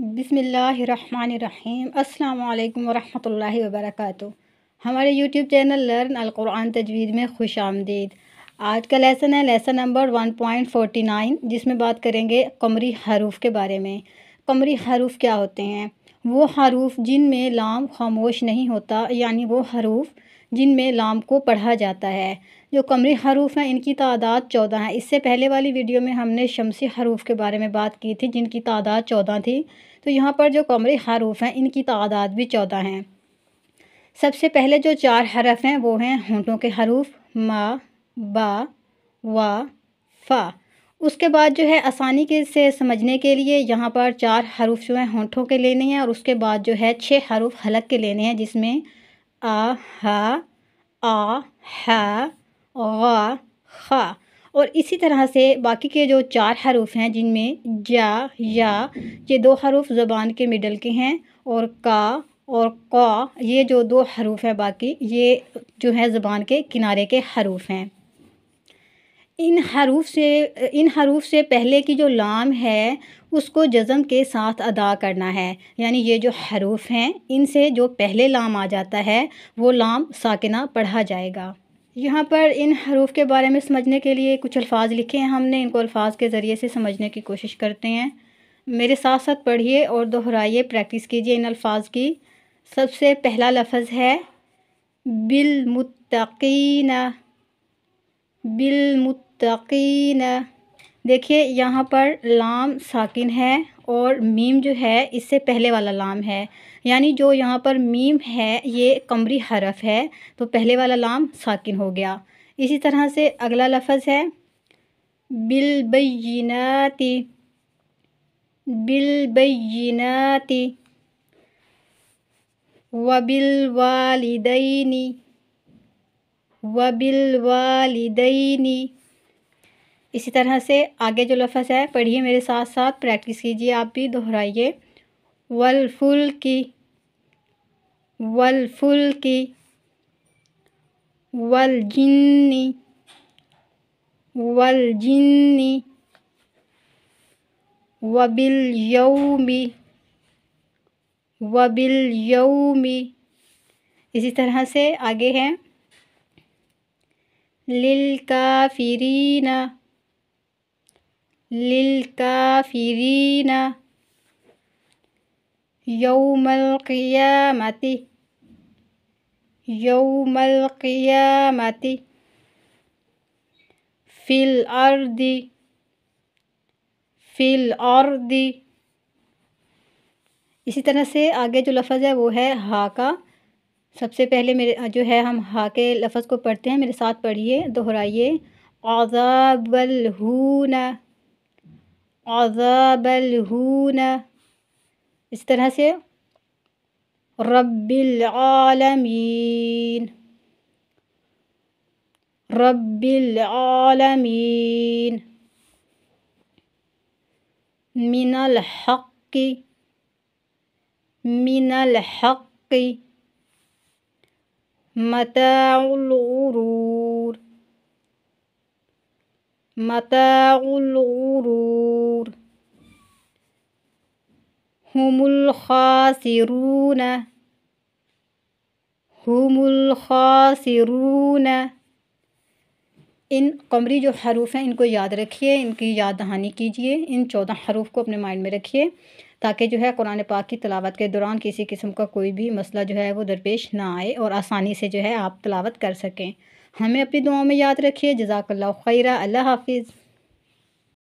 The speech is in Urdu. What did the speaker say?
بسم اللہ الرحمن الرحیم۔ السلام علیکم ورحمۃ اللہ وبرکاتہ۔ ہمارے یوٹیوب چینل لرن القرآن تجوید میں خوش آمدید۔ آج کا لیسن ہے لیسن نمبر 1.49، جس میں بات کریں گے قمری حروف کے بارے میں۔ قمری حروف کیا ہوتے ہیں؟ وہ حروف جن میں لام خاموش نہیں ہوتا، یعنی وہ حروف جن میں لام کو پڑھا جاتا ہے۔ جو قمری حروف ہیں ان کی تعداد 14 ہے۔ اس سے پہلے والی ویڈیو میں ہم نے شمسی حروف کے بارے میں بات کی تھی جن کی تعداد 14 تھی، تو یہاں پر جو قمری حروف ہیں ان کی تعداد بھی 14 ہیں۔ سب سے پہلے جو 4 حرف ہیں وہ ہیں ہونٹوں کے حروف ما، با، وا، فا۔ اس کے بعد جو ہے آسانی سے سمجھنے کے لیے یہاں پر 4 حروف جو ہیں ہونٹوں کے لینے ہیں، اور اس کے بعد جو ہے 6 حروف حلق کے لینے ہیں، جس میں آ، ہا، آ، ہا، غا، خا۔ اور اسی طرح سے باقی کے جو 4 حروف ہیں جن میں جا، یا، یہ 2 حروف زبان کے مڈل کے ہیں، اور کا اور قا، یہ جو 2 حروف ہیں باقی یہ جو ہے زبان کے کنارے کے حروف ہیں۔ ان حروف سے پہلے کی جو لام ہے اس کو جزم کے ساتھ ادا کرنا ہے، یعنی یہ جو حروف ہیں ان سے جو پہلے لام آ جاتا ہے وہ لام ساکنہ پڑھا جائے گا۔ یہاں پر ان حروف کے بارے میں سمجھنے کے لیے کچھ الفاظ لکھے ہیں ہم نے، ان کو الفاظ کے ذریعے سے سمجھنے کی کوشش کرتے ہیں۔ میرے ساتھ ساتھ پڑھیے اور دہرائیے، پریکٹس کیجیے ان الفاظ کی۔ سب سے پہلا لفظ ہے بالمتقین، بالمتقین۔ دیکھیے یہاں پر لام ساکن ہے اور میم جو ہے اس سے پہلے والا لام ہے، یعنی جو یہاں پر میم ہے یہ قمری حرف ہے تو پہلے والا لام ساکن ہو گیا۔ اسی طرح سے اگلا لفظ ہے بالبینات، بالبینات، وبالوالدین، وبالوالدین۔ اسی طرح سے آگے جو لفظ ہے پڑھیے میرے ساتھ ساتھ، پریکٹس کیجیے آپ بھی، دہرائیے۔ والفلک، والفلک، والجن، والجن، وبالیوم، وبالیوم۔ اسی طرح سے آگے ہے للکافرین، للکافرین، یوم القیامت، یوم القیامت، فی الارض، فی الارض۔ اسی طرح سے آگے جو لفظ ہے وہ ہے ہا کا۔ سب سے پہلے جو ہے ہم ہا کے لفظ کو پڑھتے ہیں، میرے ساتھ پڑھیے، دہرائیے۔ عذاب الہون، عذاب الہون۔ اس طرح سے رب العالمین، رب العالمین، من الحق، من الحق، متاع الغرور، متاع الغرور، هم الخاسرون، هم الخاسرون۔ ان قمری جو حروف ہیں ان کو یاد رکھیے، ان کی یاد دہانی کیجیے، ان 14 حروف کو اپنے مائنڈ میں رکھیے تاکہ جو ہے قرآن پاک کی تلاوت کے دوران کسی قسم کا کوئی بھی مسئلہ جو ہے وہ درپیش نہ آئے اور آسانی سے جو ہے آپ تلاوت کر سکیں۔ ہمیں اپنی دعاؤں میں یاد رکھیے۔ جزاک اللہ خیرہ۔ اللہ حافظ۔